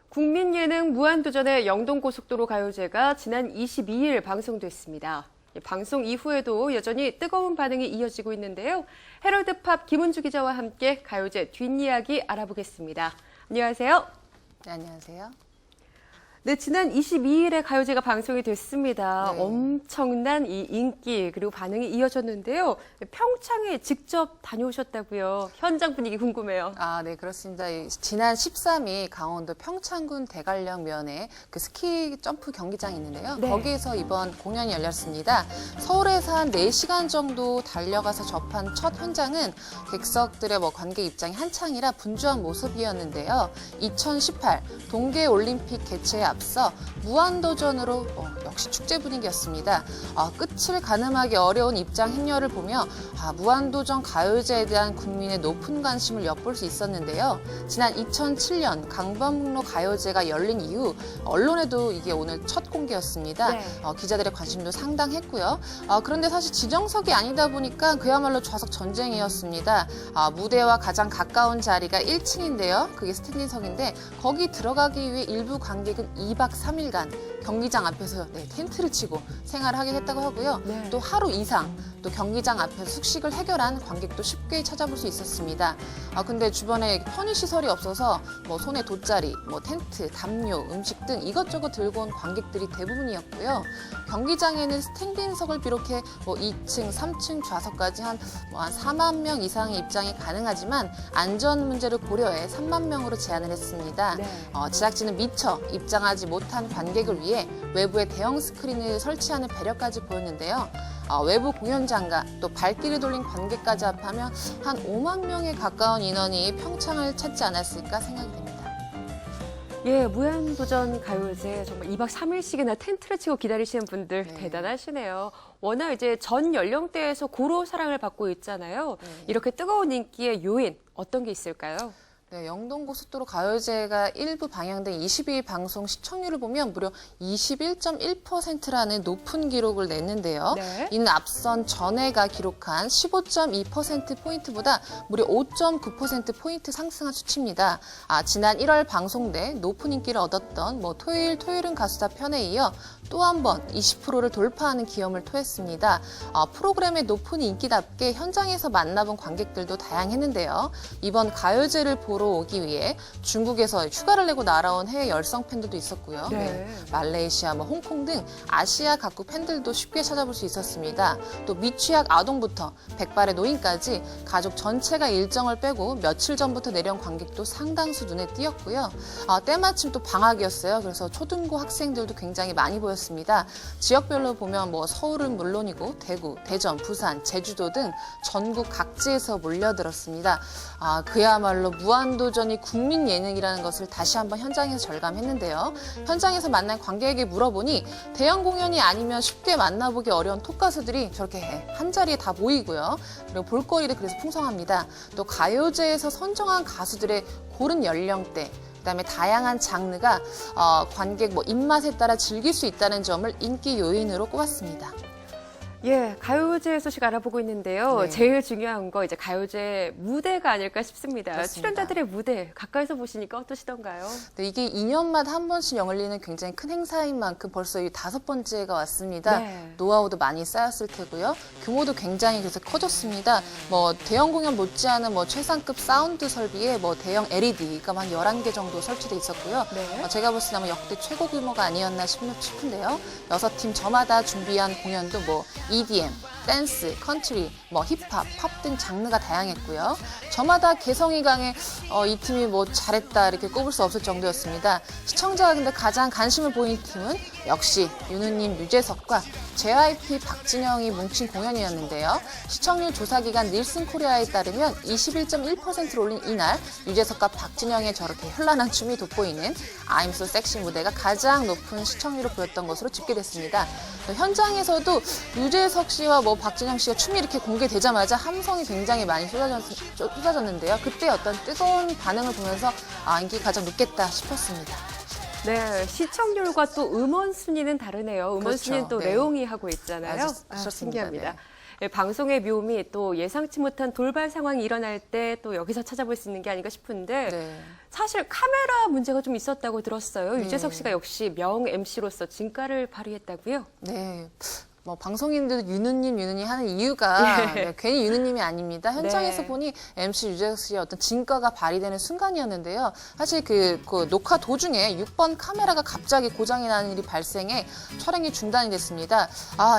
국민 예능 무한도전의 영동고속도로 가요제가 지난 22일 방송됐습니다. 방송 이후에도 여전히 뜨거운 반응이 이어지고 있는데요. 헤럴드팝 김은주 기자와 함께 가요제 뒷이야기 알아보겠습니다. 안녕하세요. 네, 안녕하세요. 네, 지난 22일에 가요제가 방송이 됐습니다. 네. 엄청난 이 인기 그리고 반응이 이어졌는데요. 평창에 직접 다녀오셨다고요. 현장 분위기 궁금해요. 네, 그렇습니다. 지난 13일 강원도 평창군 대관령면에 그 스키 점프 경기장이 있는데요. 네. 거기에서 이번 공연이 열렸습니다. 서울에서 한 4시간 정도 달려가서 접한 첫 현장은 객석들의 관객 입장이 한창이라 분주한 모습이었는데요. 2018 동계올림픽 개최에 앞서 무한도전으로 역시 축제 분위기였습니다. 끝을 가늠하기 어려운 입장 행렬을 보며 무한도전 가요제에 대한 국민의 높은 관심을 엿볼 수 있었는데요. 지난 2007년 강변북로 가요제가 열린 이후 언론에도 이게 오늘 첫 공개였습니다. 네. 기자들의 관심도 상당했고요. 그런데 사실 지정석이 아니다 보니까 그야말로 좌석 전쟁이었습니다. 무대와 가장 가까운 자리가 1층인데요. 그게 스탠딩석인데 거기 들어가기 위해 일부 관객은 2박 3일간 경기장 앞에서 텐트를 치고 생활을 하게 했다고 하고요. 네. 또 하루 이상 또 경기장 앞에서 숙식을 해결한 관객도 쉽게 찾아볼 수 있었습니다. 근데 주변에 편의시설이 없어서 손에 돗자리, 텐트, 담요, 음식 등 이것저것 들고 온 관객들이 대부분이었고요. 경기장에는 스탠딩석을 비롯해 2층, 3층 좌석까지 한 4만 명 이상의 입장이 가능하지만 안전 문제를 고려해 3만 명으로 제한을 했습니다. 네. 제작진은 미처 입장하지 못한 관객을 위해 외부에 대형 스크린을 설치하는 배려까지 보였는데요. 외부 공연장과 또 발길을 돌린 관객까지 합하면 한 5만 명에 가까운 인원이 평창을 찾지 않았을까 생각이 됩니다. 예, 무한도전 가요제 정말 2박 3일씩이나 텐트를 치고 기다리시는 분들 네. 대단하시네요. 워낙 이제 전 연령대에서 고루 사랑을 받고 있잖아요. 네. 이렇게 뜨거운 인기의 요인 어떤 게 있을까요? 네, 영동고속도로 가요제가 일부 방영된 22일 방송 시청률을 보면 무려 21.1%라는 높은 기록을 냈는데요. 네. 이는 앞선 전해가 기록한 15.2%포인트보다 무려 5.9%포인트 상승한 수치입니다. 지난 1월 방송돼 높은 인기를 얻었던 토요일은 가수다 편에 이어 또 한 번 20%를 돌파하는 기염을 토했습니다. 프로그램의 높은 인기답게 현장에서 만나본 관객들도 다양했는데요. 이번 가요제를 보러 오기 위해 중국에서 휴가를 내고 날아온 해외 열성 팬들도 있었고요. 네. 말레이시아, 홍콩 등 아시아 각국 팬들도 쉽게 찾아볼 수 있었습니다. 또 미취학 아동부터 백발의 노인까지 가족 전체가 일정을 빼고 며칠 전부터 내려온 관객도 상당수 눈에 띄었고요. 때마침 또 방학이었어요. 그래서 초등고 학생들도 굉장히 많이 보였습니다. 지역별로 보면 서울은 물론이고 대구, 대전, 부산, 제주도 등 전국 각지에서 몰려들었습니다. 그야말로 무한도전이 국민 예능이라는 것을 다시 한번 현장에서 절감했는데요. 현장에서 만난 관객에게 물어보니 대형 공연이 아니면 쉽게 만나보기 어려운 톱가수들이 저렇게 한 자리에 다 모이고요. 그리고 볼거리도 그래서 풍성합니다. 또 가요제에서 선정한 가수들의 고른 연령대, 그다음에 다양한 장르가 관객 입맛에 따라 즐길 수 있다는 점을 인기 요인으로 꼽았습니다. 예, 가요제 소식 알아보고 있는데요. 네. 제일 중요한 거 이제 가요제 무대가 아닐까 싶습니다. 그렇습니다. 출연자들의 무대 가까이서 보시니까 어떠시던가요? 네, 이게 2년마다 한 번씩 열리는 굉장히 큰 행사인 만큼 벌써 이 5번째가 왔습니다. 네. 노하우도 많이 쌓였을 테고요. 규모도 굉장히 그래서 커졌습니다. 대형 공연 못지않은 최상급 사운드 설비에 대형 LED가 한 11개 정도 설치돼 있었고요. 네. 제가 볼 때 아마 역대 최고 규모가 아니었나 싶은데요. 6팀 저마다 준비한 공연도 EDM, 댄스, 컨트리, 힙합, 팝 등 장르가 다양했고요. 저마다 개성이 강해 이 팀이 잘했다 이렇게 꼽을 수 없을 정도였습니다. 시청자가 근데 가장 관심을 보인 팀은 역시 윤우님, 유재석과 JYP 박진영이 뭉친 공연이었는데요. 시청률 조사기관 닐슨 코리아에 따르면 21.1%를 올린 이날 유재석과 박진영의 저렇게 현란한 춤이 돋보이는 I'm So Sexy 무대가 가장 높은 시청률을 보였던 것으로 집계됐습니다. 현장에서도 유재석 씨와 박진영 씨가 춤이 이렇게 공개되자마자 함성이 굉장히 많이 쏟아졌는데요. 그때 어떤 뜨거운 반응을 보면서 인기가 가장 높겠다 싶었습니다. 네, 시청률과 또 음원 순위는 다르네요. 음원 그렇죠. 순위는 또 네. 레옹이 하고 있잖아요. 그렇습니다. 신기합니다. 네. 방송의 묘미 또 예상치 못한 돌발 상황이 일어날 때 또 여기서 찾아볼 수 있는 게 아닌가 싶은데 네. 사실 카메라 문제가 좀 있었다고 들었어요. 네. 유재석 씨가 역시 명 MC로서 진가를 발휘했다고요? 네. 뭐 방송인들도 유느님 하는 이유가 네, 괜히 유느님이 아닙니다. 현장에서 네. 보니 MC 유재석 씨의 어떤 진가가 발휘되는 순간이었는데요. 사실 그 녹화 도중에 6번 카메라가 갑자기 고장이 나는 일이 발생해 촬영이 중단이 됐습니다.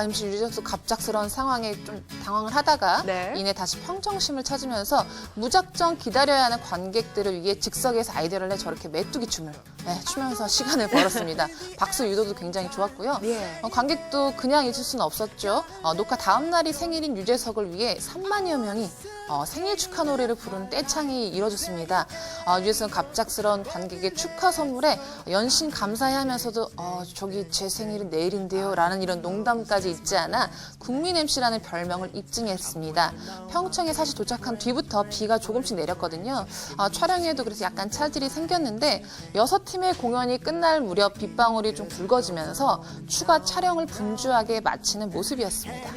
MC 유재석 씨 갑작스러운 상황에 좀 당황을 하다가 네. 이내 다시 평정심을 찾으면서 무작정 기다려야 하는 관객들을 위해 즉석에서 아이디어를 내 저렇게 메뚜기 춤을 추면서 시간을 벌었습니다. 박수 유도도 굉장히 좋았고요. 예. 관객도 그냥 있을 수는 없었죠. 녹화 다음 날이 생일인 유재석을 위해 3만여 명이 생일 축하 노래를 부르는 떼창이 이뤄졌습니다. 유재석은 갑작스러운 관객의 축하 선물에 연신 감사해하면서도 저기 제 생일은 내일인데요 라는 이런 농담까지 잊지 않아 국민 MC라는 별명을 입증했습니다. 평창에 사실 도착한 뒤부터 비가 조금씩 내렸거든요. 촬영에도 그래서 약간 차질이 생겼는데 6팀의 공연이 끝날 무렵 빗방울이 좀 굵어지면서 추가 촬영을 분주하게 마치는 모습이었습니다.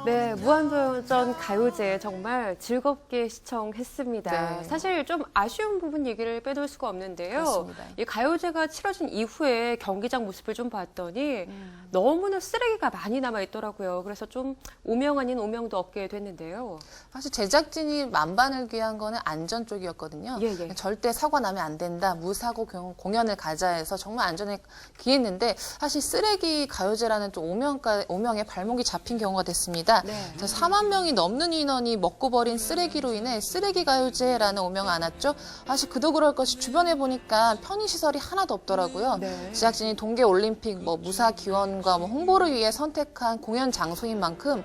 네, 무한도전 가요제 정말 즐겁게 시청했습니다. 네. 사실 좀 아쉬운 부분 얘기를 빼놓을 수가 없는데요. 그렇습니다. 이 가요제가 치러진 이후에 경기장 모습을 좀 봤더니 너무나 쓰레기가 많이 남아 있더라고요. 그래서 좀 오명 아닌 오명도 얻게 됐는데요. 사실 제작진이 만반을 귀한 거는 안전 쪽이었거든요. 예. 절대 사고 나면 안 된다. 무사고 공연을 가자 해서 정말 안전에 귀했는데 사실 쓰레기 가요제라는 좀 오명에 발목이 잡힌 경우가 됐습니다. 네. 4만 명이 넘는 인원이 먹고 버린 쓰레기로 인해 쓰레기 가요제라는 오명을 안았죠. 사실 그도 그럴 것이 주변에 보니까 편의시설이 하나도 없더라고요. 네. 제작진이 동계올림픽 무사 기원과 홍보를 위해 선택한 공연 장소인 만큼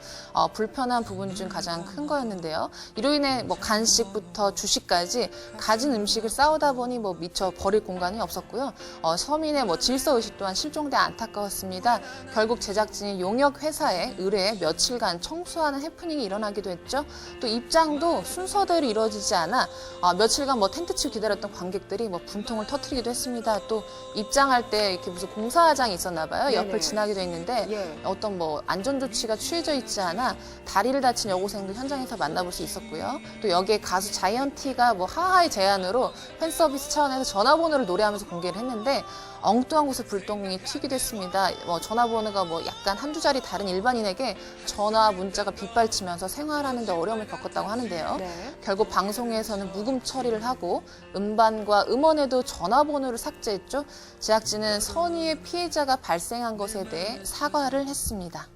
불편한 부분 중 가장 큰 거였는데요. 이로 인해 간식부터 주식까지 가진 음식을 싸우다 보니 미처 버릴 공간이 없었고요. 서민의 질서의식 또한 실종돼 안타까웠습니다. 결국 제작진이 용역 회사에 의뢰해 며칠간 청소하는 해프닝이 일어나기도 했죠. 또 입장도 순서대로 이루어지지 않아 며칠간 텐트 치고 기다렸던 관객들이 분통을 터뜨리기도 했습니다. 또 입장할 때 이렇게 무슨 공사장이 있었나 봐요. 네네. 옆을 지나기도 했는데 예. 어떤 안전 조치가 취해져 있지 않아 다리를 다친 여고생도 현장에서 만나볼 수 있었고요. 또 여기에 가수 자이언티가 하하의 제안으로 팬서비스 차원에서 전화번호를 노래하면서 공개를 했는데 엉뚱한 곳에 불똥이 튀기도 했습니다. 전화번호가 약간 한두 자리 다른 일반인에게 전화, 문자가 빗발치면서 생활하는 데 어려움을 겪었다고 하는데요. 네. 결국 방송에서는 묵음 처리를 하고 음반과 음원에도 전화번호를 삭제했죠. 제작진은 선의의 피해자가 발생한 것에 대해 사과를 했습니다.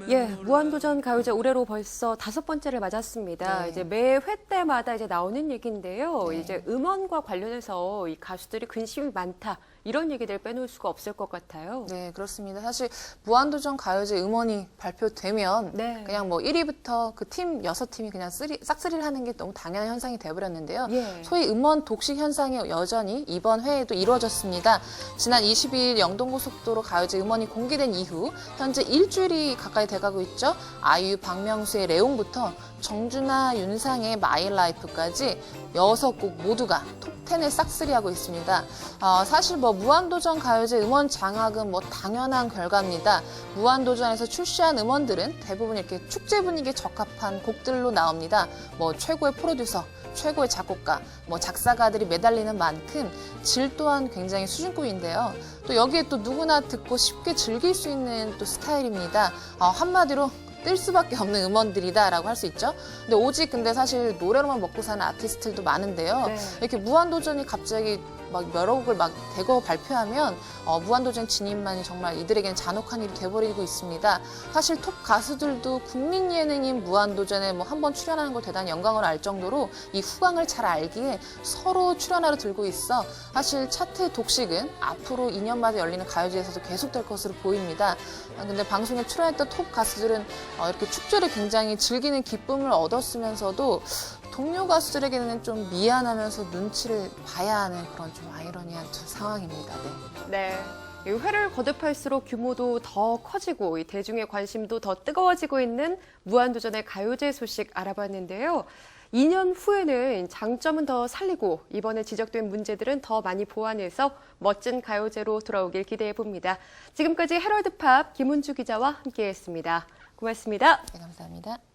예, 무한도전 가요제 올해로 벌써 5번째를 맞았습니다. 네. 이제 매 회 때마다 이제 나오는 얘기인데요. 네. 이제 음원과 관련해서 이 가수들이 근심이 많다. 이런 얘기들 빼놓을 수가 없을 것 같아요. 네, 그렇습니다. 사실 무한도전 가요제 음원이 발표되면 네. 그냥 1위부터 그 팀 6팀이 그냥 싹쓸이를 하는 게 너무 당연한 현상이 되어버렸는데요. 예. 소위 음원 독식 현상이 여전히 이번 회에도 이루어졌습니다. 지난 22일 영동고속도로 가요제 음원이 공개된 이후 현재 일주일이 가까이 돼가고 있죠. 아이유, 박명수의 레옹부터 정준하, 윤상의 마이라이프까지 6곡 모두가 톱10을 싹쓸이하고 있습니다. 사실 무한도전 가요제 음원 장악은 당연한 결과입니다. 무한도전에서 출시한 음원들은 대부분 이렇게 축제 분위기에 적합한 곡들로 나옵니다. 최고의 프로듀서, 최고의 작곡가, 작사가들이 매달리는 만큼 질 또한 굉장히 수준급인데요. 또 여기에 또 누구나 듣고 쉽게 즐길 수 있는 또 스타일입니다. 한마디로 뜰 수밖에 없는 음원들이다라고 할 수 있죠. 근데 사실 노래로만 먹고 사는 아티스트들도 많은데요. 네. 이렇게 무한도전이 갑자기 여러 곡을 대거 발표하면 무한도전 진입만이 정말 이들에게는 잔혹한 일이 돼버리고 있습니다. 사실 톱 가수들도 국민 예능인 무한도전에 한번 출연하는 걸 대단히 영광으로 알 정도로 이 후광을 잘 알기에 서로 출연하러 들고 있어 사실 차트 독식은 앞으로 2년마다 열리는 가요제에서도 계속될 것으로 보입니다. 근데 방송에 출연했던 톱 가수들은 이렇게 축제를 굉장히 즐기는 기쁨을 얻었으면서도 동료 가수들에게는 좀 미안하면서 눈치를 봐야 하는 그런 좀 아이러니한 상황입니다. 네. 네. 이 회를 거듭할수록 규모도 더 커지고 이 대중의 관심도 더 뜨거워지고 있는 무한도전의 가요제 소식 알아봤는데요. 2년 후에는 장점은 더 살리고 이번에 지적된 문제들은 더 많이 보완해서 멋진 가요제로 돌아오길 기대해 봅니다. 지금까지 헤럴드팝 김은주 기자와 함께했습니다. 고맙습니다. 네, 감사합니다.